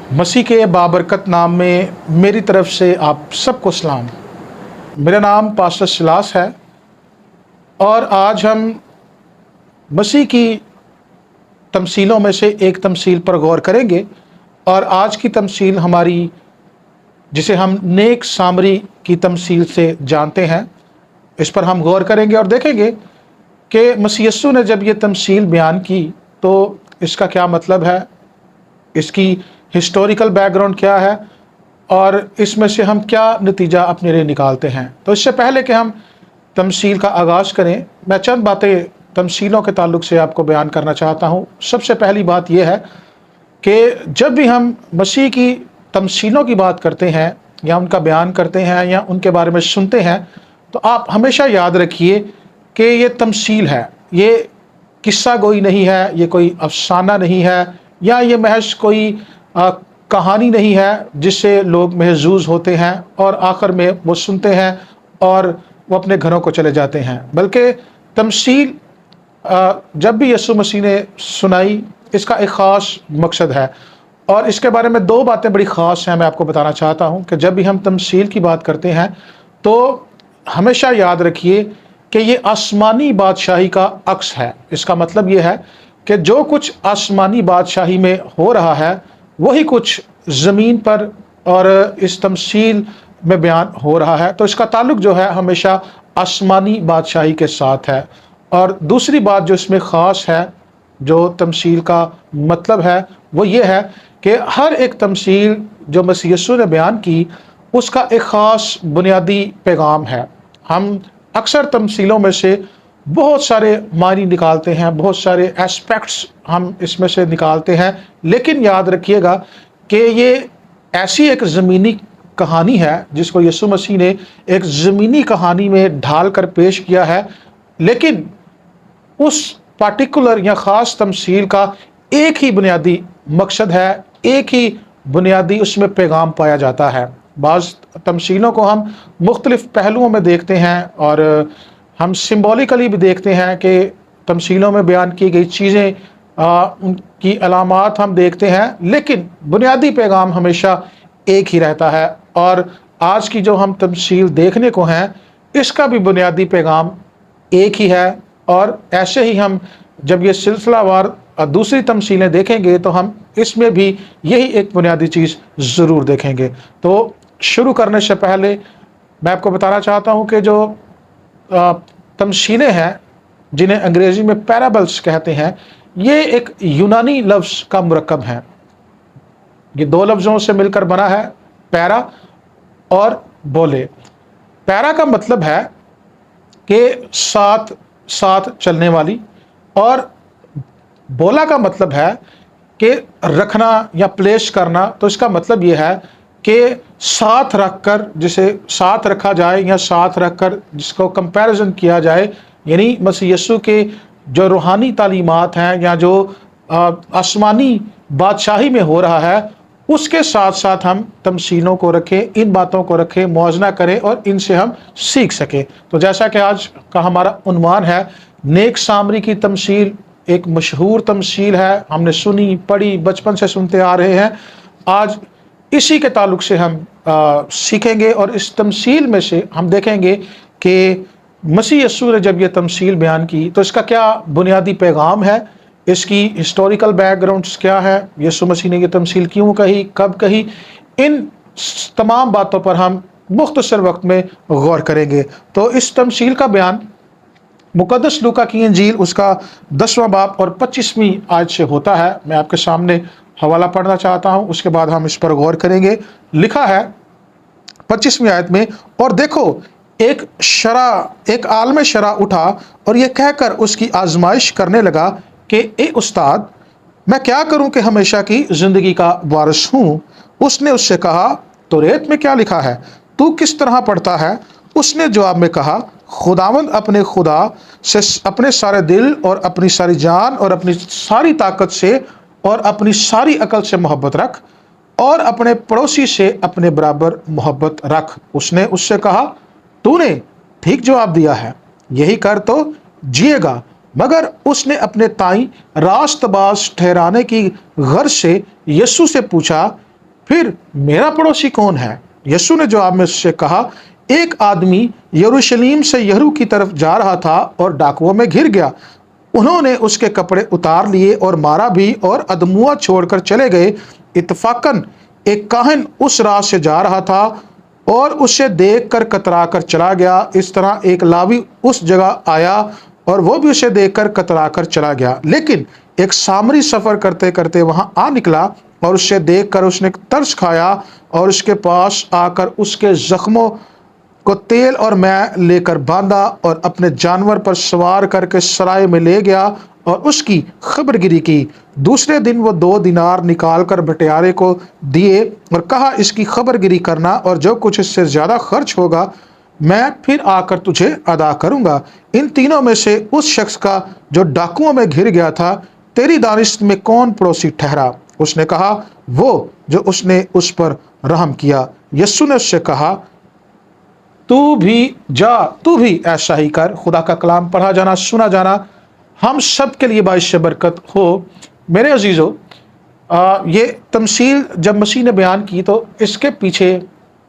मसीह के बाबरकत नाम में मेरी तरफ से आप सबको सलाम। मेरा नाम पास्टर सिलास है और आज हम मसीह की तमसीलों में से एक तमसील पर गौर करेंगे। और आज की तमसील हमारी, जिसे हम नेक सामरी की तमसील से जानते हैं, इस पर हम गौर करेंगे और देखेंगे कि मसीह यस्सु ने जब ये तमसील बयान की तो इसका क्या मतलब है, इसकी हिस्टोरिकल बैकग्राउंड क्या है और इसमें से हम क्या नतीजा अपने लिए निकालते हैं। तो इससे पहले कि हम तमसील का आगाज़ करें, मैं चंद बातें तमसीलों के ताल्लुक से आपको बयान करना चाहता हूँ। सबसे पहली बात यह है कि जब भी हम मसीह की तमसीलों की बात करते हैं या उनका बयान करते हैं या उनके बारे में सुनते हैं, तो आप हमेशा याद रखिए कि ये तमसील है, ये किस्सा गोई नहीं है, ये कोई अफसाना नहीं है, या ये महज कोई कहानी नहीं है जिससे लोग महजूज होते हैं और आखिर में वो सुनते हैं और वो अपने घरों को चले जाते हैं। बल्कि तमसील जब भी यीशु मसीह ने सुनाई, इसका एक ख़ास मकसद है। और इसके बारे में दो बातें बड़ी ख़ास हैं, मैं आपको बताना चाहता हूँ कि जब भी हम तमसील की बात करते हैं तो हमेशा याद रखिए कि ये आसमानी बादशाही का अक्स है। इसका मतलब ये है कि जो कुछ आसमानी बादशाही में हो रहा है वही कुछ ज़मीन पर और इस तमसील में बयान हो रहा है। तो इसका ताल्लुक जो है हमेशा आसमानी बादशाही के साथ है। और दूसरी बात जो इसमें ख़ास है, जो तमसील का मतलब है, वो ये है कि हर एक तमसील जो मसीह यीशु ने बयान की उसका एक ख़ास बुनियादी पैगाम है। हम अक्सर तमसीलों में से बहुत सारे मानी निकालते हैं, बहुत सारे एस्पेक्ट्स हम इसमें से निकालते हैं, लेकिन याद रखिएगा कि ये ऐसी एक ज़मीनी कहानी है जिसको यीशु मसीह ने एक ज़मीनी कहानी में ढाल कर पेश किया है, लेकिन उस पार्टिकुलर या ख़ास तमसील का एक ही बुनियादी मकसद है, एक ही बुनियादी उसमें पैगाम पाया जाता है। बाज़ तमसीलों को हम मुख्तलिफ़ पहलुओं में देखते हैं और हम सिम्बॉलिकली भी देखते हैं कि तमसीलों में बयान की गई चीज़ें, उनकी अलामात हम देखते हैं, लेकिन बुनियादी पैगाम हमेशा एक ही रहता है। और आज की जो हम तमसील देखने को हैं, इसका भी बुनियादी पैगाम एक ही है। और ऐसे ही हम जब ये सिलसिलावार दूसरी तमसीलें देखेंगे तो हम इसमें भी यही एक बुनियादी चीज़ ज़रूर देखेंगे। तो शुरू करने से पहले मैं आपको बताना चाहता हूँ कि जो तमसीलें हैं, जिन्हें अंग्रेज़ी में पैराबल्स कहते हैं, ये एक यूनानी लफ्ज़ का मुरक्कब है। ये दो लफ्ज़ों से मिलकर बना है, पैरा और बोले। पैरा का मतलब है कि साथ साथ चलने वाली, और बोला का मतलब है कि रखना या प्लेस करना। तो इसका मतलब ये है कि साथ रखकर, जिसे साथ रखा जाए या साथ रखकर जिसको कंपैरिजन किया जाए, यानी मसीह यीशु के जो रूहानी तालीमात हैं या जो आसमानी बादशाही में हो रहा है, उसके साथ साथ हम तमसीलों को रखें, इन बातों को रखें, मुआवजा करें और इनसे हम सीख सकें। तो जैसा कि आज का हमारा उन्वान है, नेक सामरी की तमसील एक मशहूर तमसील है, हमने सुनी, पढ़ी, बचपन से सुनते आ रहे हैं। आज इसी के ताल्लुक से हम सीखेंगे और इस तमसील में से हम देखेंगे कि मसीह यीशु ने जब ये तमसील बयान की तो इसका क्या बुनियादी पैगाम है, इसकी हिस्टोरिकल बैकग्राउंड्स क्या है, यीशु मसीह ने ये तमसील क्यों कही, कब कही, इन तमाम बातों पर हम मुख्तसर वक्त में गौर करेंगे। तो इस तमसील का बयान मुकद्दस लूका की इंजील उसका 10वां बाब और 25वीं आयत से होता है। मैं आपके सामने हवाला पढ़ना चाहता हूँ, उसके बाद हम इस पर गौर करेंगे। लिखा है 25वीं आयत में, और देखो एक आलम शरा उठा और ये कहकर उसकी आजमाइश करने लगा कि ए उस्ताद, मैं क्या करूं कि हमेशा की ज़िंदगी का वारिस हूं। उसने उससे कहा, तौरात में क्या लिखा है, तू किस तरह पढ़ता है? उसने जवाब में कहा, खुदावंद अपने खुदा से अपने सारे दिल और अपनी सारी जान और अपनी सारी ताकत से और अपनी सारी अकल से मोहब्बत रख और अपने पड़ोसी से अपने बराबर मोहब्बत रख। उसने उससे कहा, तूने ठीक जवाब दिया है, यही कर तो जिएगा। मगर उसने अपने ताई रास्तबाज ठहराने की गर्ज से यीशु से पूछा, फिर मेरा पड़ोसी कौन है? यीशु ने जवाब में उससे कहा, एक आदमी यरूशलेम से यरीहो की तरफ जा रहा था और डाकुओं में घिर गया। उन्होंने उसके कपड़े उतार लिए और मारा भी और अधमुआ छोड़कर चले गए। इत्तफाकन एक काहन उस राह से जा रहा था और उसे देखकर कतरा कर चला गया। इस तरह एक लावी उस जगह आया और वो भी उसे देखकर कतरा कर चला गया। लेकिन एक सामरी सफ़र करते करते वहाँ आ निकला और उसे देखकर उसने तरस खाया और उसके पास आकर उसके जख्मों को तेल और मैं लेकर बांधा और अपने जानवर पर सवार करके सराय में ले गया और उसकी खबरगिरी की। दूसरे दिन वो 2 दिनार निकाल कर बटियारे को दिए और कहा, इसकी खबरगिरी करना और जो कुछ इससे ज़्यादा खर्च होगा मैं फिर आकर तुझे अदा करूँगा। इन तीनों में से उस शख्स का जो डाकुओं में घिर गया था, तेरी दानिश में कौन पड़ोसी ठहरा? उसने कहा, वो जो उसने उस पर रहम किया। यीशु ने उससे कहा, तू भी ऐसा ही कर। खुदा का कलाम पढ़ा जाना, सुना जाना हम सब के लिए बाइस बरकत हो। मेरे अजीज़ों, ये तमसील जब मसीह ने बयान की तो इसके पीछे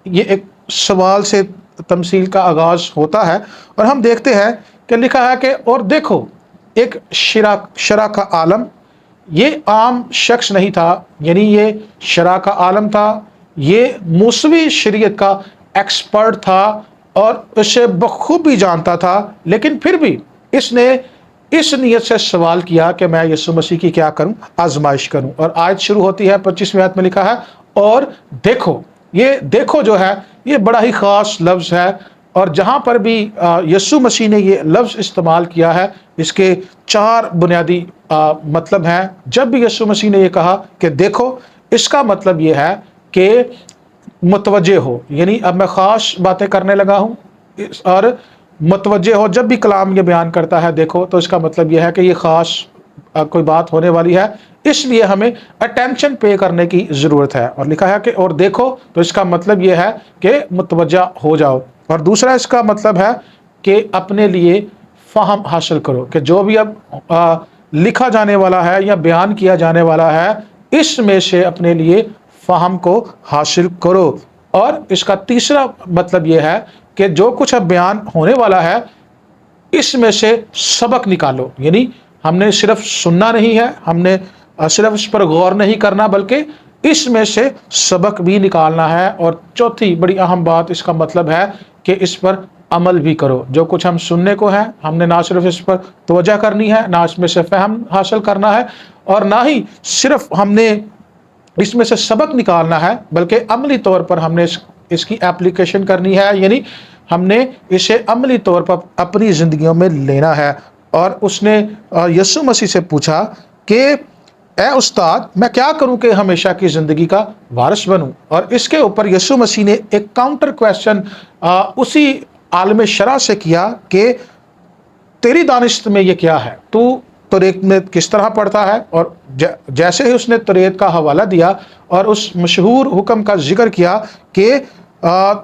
ये एक सवाल से तमसील का आगाज़ होता है और हम देखते हैं कि लिखा है कि और देखो, एक शरा का आलम, ये आम शख्स नहीं था, यानी ये शरा का आलम था, ये मूसवी शरीयत का एक्सपर्ट था और उसे बखूबी जानता था। लेकिन फिर भी इसने इस नियत से सवाल किया कि मैं यीशु मसीह की क्या करूं? आजमाइश करूं। और आयत शुरू होती है 25वीं आयत में लिखा है, और देखो। ये देखो जो है ये बड़ा ही ख़ास लफ्ज़ है और जहाँ पर भी यीशु मसीह ने ये लफ्ज़ इस्तेमाल किया है, इसके 4 बुनियादी मतलब हैं। जब भी यीशु मसीह ने ये कहा कि देखो, इसका मतलब ये है कि मुतवज्जे हो, यानी अब मैं ख़ास बातें करने लगा हूँ। और मुतवज्जे हो, जब भी कलाम ये बयान करता है देखो, तो इसका मतलब यह है कि ये ख़ास कोई बात होने वाली है, इसलिए हमें अटेंशन पे करने की ज़रूरत है। और लिखा है कि और देखो, तो इसका मतलब यह है कि मुतवज्जा हो जाओ। और दूसरा इसका मतलब है कि अपने लिए फ़हम हासिल करो, कि जो भी अब लिखा जाने वाला है या बयान किया जाने वाला है, इसमें से अपने लिए फ़हम को हासिल करो। और इसका तीसरा मतलब यह है कि जो कुछ अब बयान होने वाला है, इसमें से सबक निकालो। यानी हमने सिर्फ सुनना नहीं है, हमने सिर्फ इस पर गौर नहीं करना, बल्कि इसमें से सबक भी निकालना है। और चौथी बड़ी अहम बात इसका मतलब है कि इस पर अमल भी करो। जो कुछ हम सुनने को है, हमने ना सिर्फ इस पर तवज्जो करनी है, ना इसमें से फ़हम हासिल करना है, और ना ही सिर्फ हमने इसमें से सबक निकालना है, बल्कि अमली तौर पर हमने इसकी एप्लीकेशन करनी है। यानी हमने इसे अमली तौर पर अपनी ज़िंदगियों में लेना है। और उसने यीशु मसीह से पूछा कि ए उस्ताद, मैं क्या करूं कि हमेशा की ज़िंदगी का वारिस बनूं? और इसके ऊपर यीशु मसीह ने एक काउंटर क्वेश्चन उसी आलम शरा से किया कि तेरी दानिश में ये क्या है? तू तौरात में किस तरह पढ़ता है? और जैसे ही उसने तौरात का हवाला दिया और उस मशहूर हुक्म का जिक्र किया कि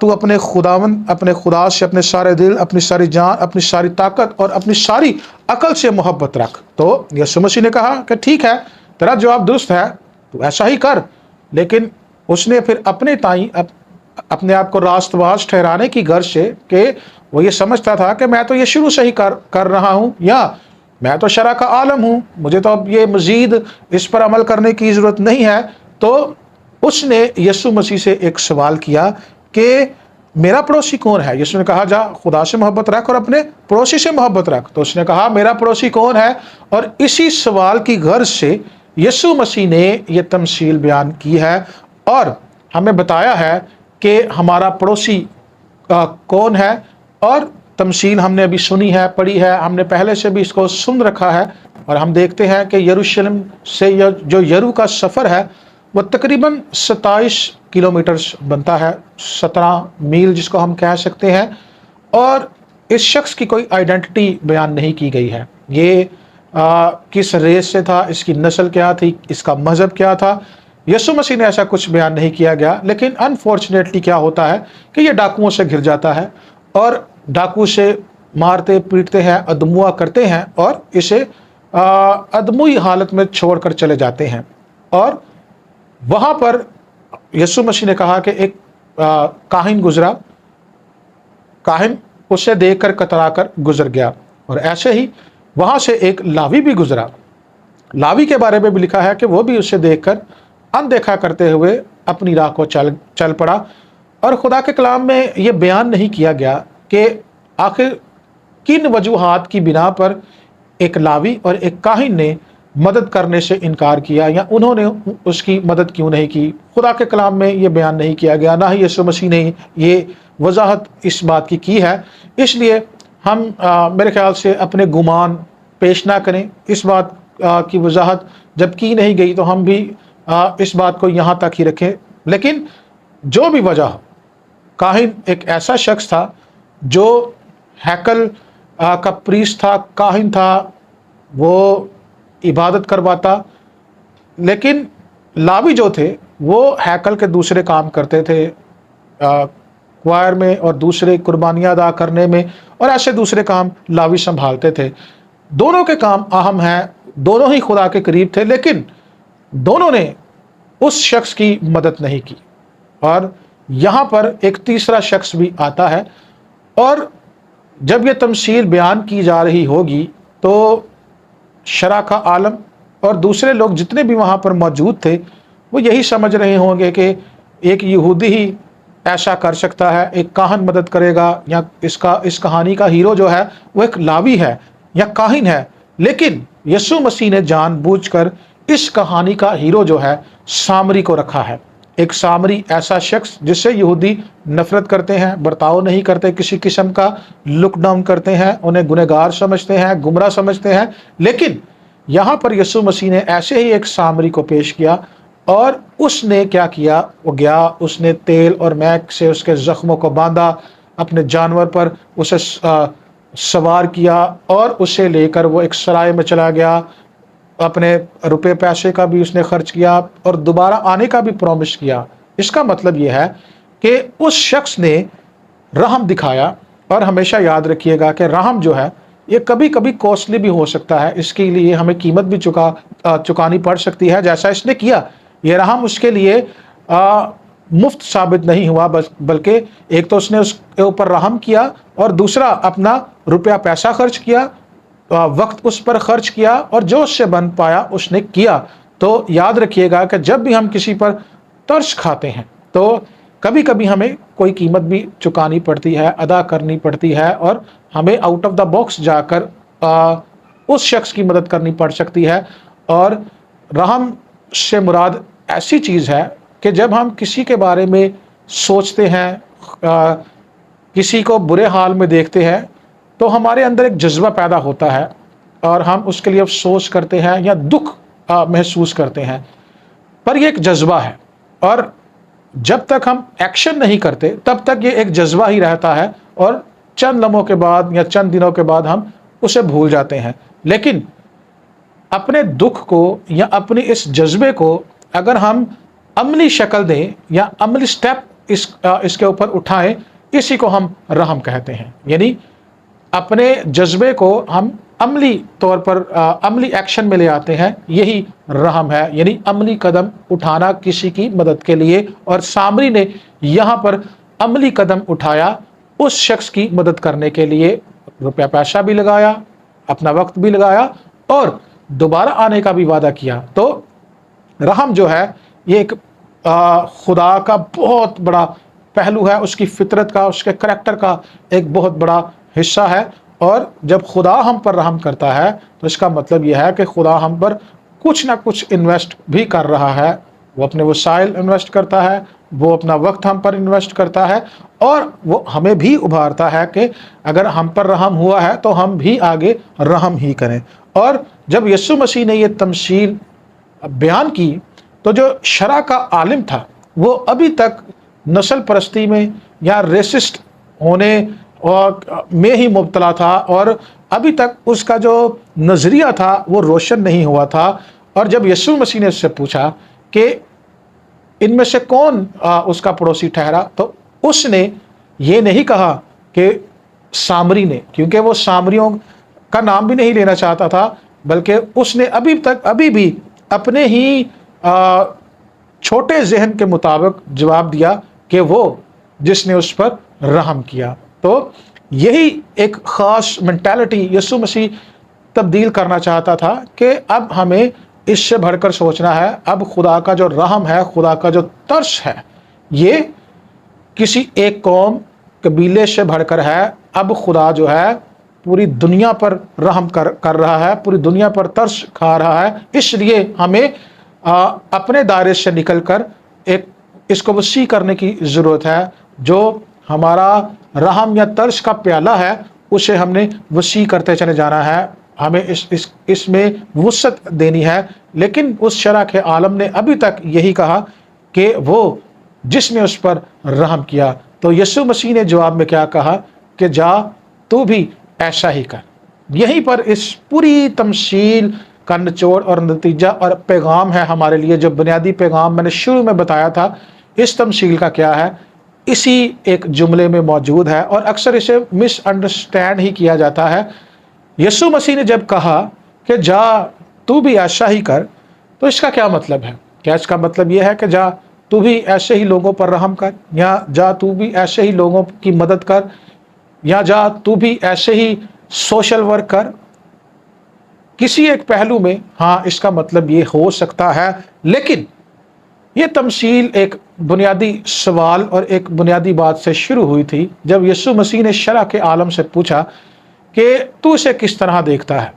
तू अपने खुदा से अपने सारे दिल, अपनी सारी जान, अपनी सारी ताकत और अपनी सारी अकल से मोहब्बत रख, तो यीशु मसीह ने कहा कि ठीक है, तेरा जवाब दुरुस्त है, तू ऐसा ही कर। लेकिन उसने फिर अपने ताई अपने आप को रास्तबाज ठहराने की गर्ज से, कि वो ये समझता था कि मैं तो ये शुरू से ही कर रहा हूँ, या मैं तो शरा का आलम हूँ, मुझे तो अब ये मज़ीद इस पर अमल करने की ज़रूरत नहीं है। तो उसने यीशु मसीह से एक सवाल किया कि मेरा पड़ोसी कौन है? यीशु ने कहा, जा खुदा से मोहब्बत रख और अपने पड़ोसी से मोहब्बत रख। तो उसने कहा, मेरा पड़ोसी कौन है? और इसी सवाल की गर्ज से यीशु मसीह ने यह तमसील बयान की है और हमें बताया है कि हमारा पड़ोसी कौन है। और तमसील हमने अभी सुनी है, पढ़ी है, हमने पहले से भी इसको सुन रखा है। और हम देखते हैं कि यरूशलेम से जो यरू का सफ़र है वो तकरीबन 27 किलोमीटर बनता है, 17 मील जिसको हम कह सकते हैं। और इस शख्स की कोई आइडेंटिटी बयान नहीं की गई है। ये किस रेस से था, इसकी नस्ल क्या थी, इसका मज़हब क्या था, यीशु मसीह ने ऐसा कुछ बयान नहीं किया गया। लेकिन अनफॉर्चुनेटली क्या होता है कि ये डाकुओं से घिर जाता है और डाकू से मारते पीटते हैं, अदमुआ करते हैं और इसे अदमुई हालत में छोड़कर चले जाते हैं। और वहाँ पर यीशु मसीह ने कहा कि एक काहिन गुजरा, काहिन उसे देखकर कतराकर गुजर गया, और ऐसे ही वहां से एक लावी भी गुजरा। लावी के बारे में भी लिखा है कि वो भी उसे देखकर अनदेखा करते हुए अपनी राह को चल पड़ा। और खुदा के कलाम में ये बयान नहीं किया गया कि आखिर किन वजूहात की बिना पर एक लावी और एक काहिन ने मदद करने से इनकार किया, या उन्होंने उसकी मदद क्यों नहीं की। खुदा के कलाम में ये बयान नहीं किया गया, ना ही यीशु मसीह ने ये वजाहत इस बात की है। इसलिए हम मेरे ख्याल से अपने गुमान पेश ना करें। इस बात की वजाहत जब की नहीं गई तो हम भी इस बात को यहाँ तक ही रखें। लेकिन जो भी वजह हो, काहिन एक ऐसा शख्स था जो हैकल का प्रीस्ट था, काहिन था, वो इबादत करवाता। लेकिन लावी जो थे वो हैकल के दूसरे काम करते थे, क्वायर में और दूसरे कुर्बानियाँ अदा करने में, और ऐसे दूसरे काम लावी संभालते थे। दोनों के काम अहम हैं, दोनों ही खुदा के करीब थे, लेकिन दोनों ने उस शख्स की मदद नहीं की। और यहाँ पर एक तीसरा शख्स भी आता है, और जब ये तमसील बयान की जा रही होगी तो शरा का आलम और दूसरे लोग जितने भी वहाँ पर मौजूद थे वो यही समझ रहे होंगे कि एक यहूदी ही ऐसा कर सकता है, एक काहन मदद करेगा, या इस कहानी का हीरो जो है वो एक लावी है या काहिन है। लेकिन यीशु मसीह ने जानबूझकर इस कहानी का हीरो जो है सामरी को रखा है। एक सामरी ऐसा शख्स जिससे यहूदी नफरत करते हैं, बर्ताव नहीं करते, किसी किस्म का लुक डाउन करते हैं, उन्हें गुनहगार समझते हैं, गुमराह समझते हैं। लेकिन यहाँ पर यीशु मसीह ने ऐसे ही एक सामरी को पेश किया, और उसने क्या किया, वो गया, उसने तेल और मैक से उसके ज़ख्मों को बांधा, अपने जानवर पर उसे सवार किया, और उसे लेकर वो एक सराय में चला गया। अपने रुपए पैसे का भी उसने खर्च किया और दोबारा आने का भी प्रॉमिस किया। इसका मतलब यह है कि उस शख्स ने रहम दिखाया। और हमेशा याद रखिएगा कि रहम जो है ये कभी कभी कॉस्टली भी हो सकता है, इसके लिए हमें कीमत भी चुकानी पड़ सकती है। जैसा इसने किया, ये रहम उसके लिए मुफ्त साबित नहीं हुआ, बल्कि एक तो उसने उसके ऊपर रहम किया, और दूसरा अपना रुपया पैसा खर्च किया, वक्त उस पर खर्च किया, और जो उससे बन पाया उसने किया। तो याद रखिएगा कि जब भी हम किसी पर तरस खाते हैं तो कभी कभी हमें कोई कीमत भी चुकानी पड़ती है, अदा करनी पड़ती है, और हमें आउट ऑफ द बॉक्स जाकर उस शख्स की मदद करनी पड़ सकती है। और रहम से मुराद ऐसी चीज़ है कि जब हम किसी के बारे में सोचते हैं, किसी को बुरे हाल में देखते हैं, तो हमारे अंदर एक जज्बा पैदा होता है और हम उसके लिए अफसोस करते हैं या दुख महसूस करते हैं। पर ये एक जज्बा है, और जब तक हम एक्शन नहीं करते तब तक ये एक जज्बा ही रहता है, और चंद लम्हों के बाद या चंद दिनों के बाद हम उसे भूल जाते हैं। लेकिन अपने दुख को या अपने इस जज्बे को अगर हम अमली शक्ल दें या अमली स्टेप इसके ऊपर उठाएं, इसी को हम रहम कहते हैं। यानी अपने जज्बे को हम अमली तौर पर अमली एक्शन में ले आते हैं, यही रहम है। यानी अमली कदम उठाना किसी की मदद के लिए। और सामरी ने यहाँ पर अमली कदम उठाया, उस शख्स की मदद करने के लिए रुपया पैसा भी लगाया, अपना वक्त भी लगाया, और दोबारा आने का भी वादा किया। तो रहम जो है ये एक खुदा का बहुत बड़ा पहलू है, उसकी फितरत का, उसके करैक्टर का एक बहुत बड़ा हिस्सा है। और जब खुदा हम पर रहम करता है तो इसका मतलब यह है कि खुदा हम पर कुछ ना कुछ इन्वेस्ट भी कर रहा है। वो अपने वसाइल इन्वेस्ट करता है, वो अपना वक्त हम पर इन्वेस्ट करता है, और वो हमें भी उभारता है कि अगर हम पर रहम हुआ है तो हम भी आगे रहम ही करें। और जब यीशु मसीह ने ये तमसील बयान की तो जो शरा का आलिम था वो अभी तक नस्ल परस्ती में या रेसिस्ट होने और में ही मुब्तला था, और अभी तक उसका जो नज़रिया था वो रोशन नहीं हुआ था। और जब यीशु मसीह ने उससे पूछा कि इनमें से कौन उसका पड़ोसी ठहरा, तो उसने ये नहीं कहा कि सामरी ने, क्योंकि वो सामरियों का नाम भी नहीं लेना चाहता था, बल्कि उसने अभी भी अपने ही چھوٹے ذہن کے مطابق جواب دیا کہ وہ جس نے اس پر رحم کیا۔ تو یہی ایک خاص مینٹالٹی یسوع مسیح تبدیل کرنا چاہتا تھا کہ اب ہمیں اس سے بڑھ کر سوچنا ہے، اب خدا کا جو رحم ہے، خدا کا جو ترس ہے، یہ کسی ایک قوم قبیلے سے بڑھ کر ہے۔ اب خدا جو ہے پوری دنیا پر رحم کر رہا ہے، پوری دنیا پر ترس کھا رہا ہے۔ اس لیے ہمیں اپنے دائرے سے نکل کر اس کو وسیع کرنے کی ضرورت ہے۔ جو ہمارا رحم یا ترس کا پیالہ ہے اسے ہم نے وسیع کرتے چلے جانا ہے، ہمیں اس میں وسعت دینی ہے۔ لیکن اس شرح کے عالم نے ابھی تک یہی کہا کہ وہ جس نے اس پر رحم کیا۔ تو یسوع مسیح نے جواب میں کیا کہا کہ جا تو بھی ایسا ہی کر۔ یہیں پر اس پوری تمثیل کا نچوڑ اور نتیجہ اور پیغام ہے ہمارے لیے۔ جو بنیادی پیغام میں نے شروع میں بتایا تھا اس تمثیل کا کیا ہے، اسی ایک جملے میں موجود ہے، اور اکثر اسے مس انڈرسٹینڈ ہی کیا جاتا ہے۔ یسوع مسیح نے جب کہا کہ جا تو بھی ایسا ہی کر، تو اس کا کیا مطلب ہے؟ کیا اس کا مطلب یہ ہے کہ جا تو بھی ایسے ہی لوگوں پر رحم کر، یا جا تو بھی ایسے ہی لوگوں کی مدد کر، یا جا تو بھی ایسے ہی سوشل ورک کر؟ کسی ایک پہلو میں ہاں اس کا مطلب یہ ہو سکتا ہے، لیکن یہ تمثیل ایک بنیادی سوال اور ایک بنیادی بات سے شروع ہوئی تھی جب یسوع مسیح نے شرح کے عالم سے پوچھا کہ تو اسے کس طرح دیکھتا ہے،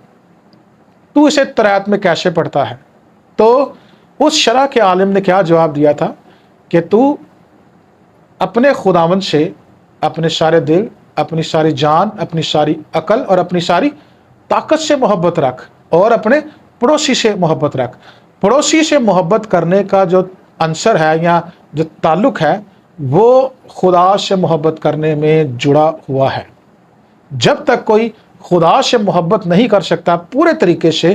تو اسے تریات میں کیسے پڑھتا ہے؟ تو اس شرح کے عالم نے کیا جواب دیا تھا کہ تو اپنے خداوند سے اپنے سارے دل، اپنی ساری جان، اپنی ساری عقل اور اپنی ساری طاقت سے محبت رکھ، اور اپنے پڑوسی سے محبت رکھ۔ پڑوسی سے محبت کرنے کا جو عنصر ہے یا جو تعلق ہے وہ خدا سے محبت کرنے میں جڑا ہوا ہے۔ جب تک کوئی خدا سے محبت نہیں کر سکتا پورے طریقے سے،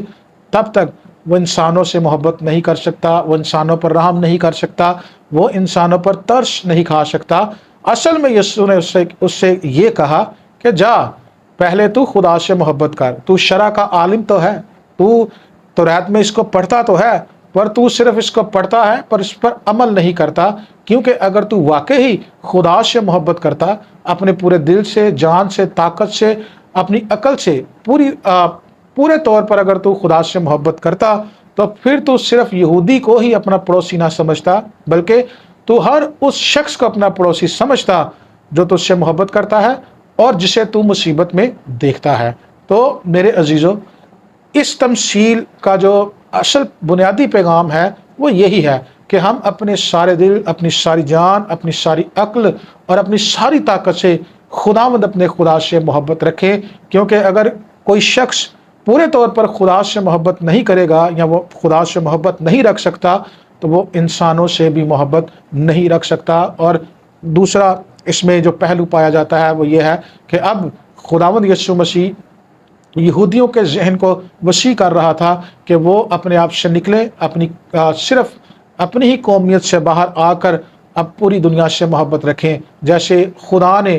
تب تک وہ انسانوں سے محبت نہیں کر سکتا، وہ انسانوں پر رحم نہیں کر سکتا، وہ انسانوں پر ترس نہیں کھا سکتا۔ اصل میں یسوع نے اس سے یہ کہا کہ جا پہلے تو خدا سے محبت کر۔ تو شرع کا عالم تو ہے، تو رات میں اس کو پڑھتا تو ہے، پر تو صرف اس کو پڑھتا ہے پر اس پر عمل نہیں کرتا۔ کیونکہ اگر تو واقعی خدا سے محبت کرتا، اپنے پورے دل سے، جان سے، طاقت سے، اپنی عقل سے، پورے طور پر اگر تو خدا سے محبت کرتا، تو پھر تو صرف یہودی کو ہی اپنا پڑوسی نہ سمجھتا، بلکہ تو ہر اس شخص کو اپنا پڑوسی سمجھتا جو تجھ سے محبت کرتا ہے اور جسے تو مصیبت میں دیکھتا ہے۔ تو میرے عزیزو، اس تمثیل کا جو اصل بنیادی پیغام ہے وہ یہی ہے کہ ہم اپنے سارے دل، اپنی ساری جان، اپنی ساری عقل اور اپنی ساری طاقت سے خداوند اپنے خدا سے محبت رکھیں۔ کیونکہ اگر کوئی شخص پورے طور پر خدا سے محبت نہیں کرے گا یا وہ خدا سے محبت نہیں رکھ سکتا، تو وہ انسانوں سے بھی محبت نہیں رکھ سکتا۔ اور دوسرا اس میں جو پہلو پایا جاتا ہے وہ یہ ہے کہ اب خداوند یسوع مسیح یہودیوں کے ذہن کو وسیع کر رہا تھا کہ وہ اپنے آپ سے نکلے، صرف اپنی ہی قومیت سے باہر آ کر اب پوری دنیا سے محبت رکھیں۔ جیسے خدا نے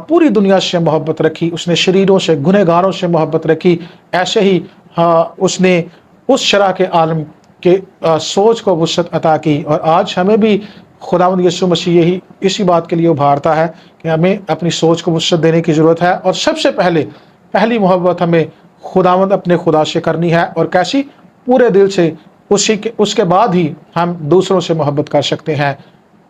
پوری دنیا سے محبت رکھی، اس نے شریروں سے، گنہگاروں سے محبت رکھی، ایسے ہی اس نے اس شرح کے عالم کے سوچ کو وسعت عطا کی۔ اور آج ہمیں بھی خداوند یسوع مسیح اسی بات کے لیے ابھارتا ہے کہ ہمیں اپنی سوچ کو وسعت دینے کی ضرورت ہے، اور سب سے پہلی محبت ہمیں خداوند اپنے خدا سے کرنی ہے، اور کیسی؟ پورے دل سے۔ اس کے بعد ہی ہم دوسروں سے محبت کر سکتے ہیں۔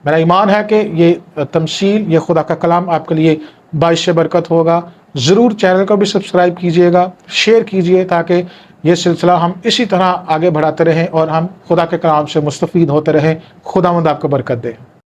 میرا ایمان ہے کہ یہ تمثیل، یہ خدا کا کلام آپ کے لیے باعث برکت ہوگا۔ ضرور چینل کو بھی سبسکرائب کیجئے گا، شیئر کیجئے، تاکہ یہ سلسلہ ہم اسی طرح آگے بڑھاتے رہیں اور ہم خدا کے کلام سے مستفید ہوتے رہیں۔ خداوند آپ کو برکت دے۔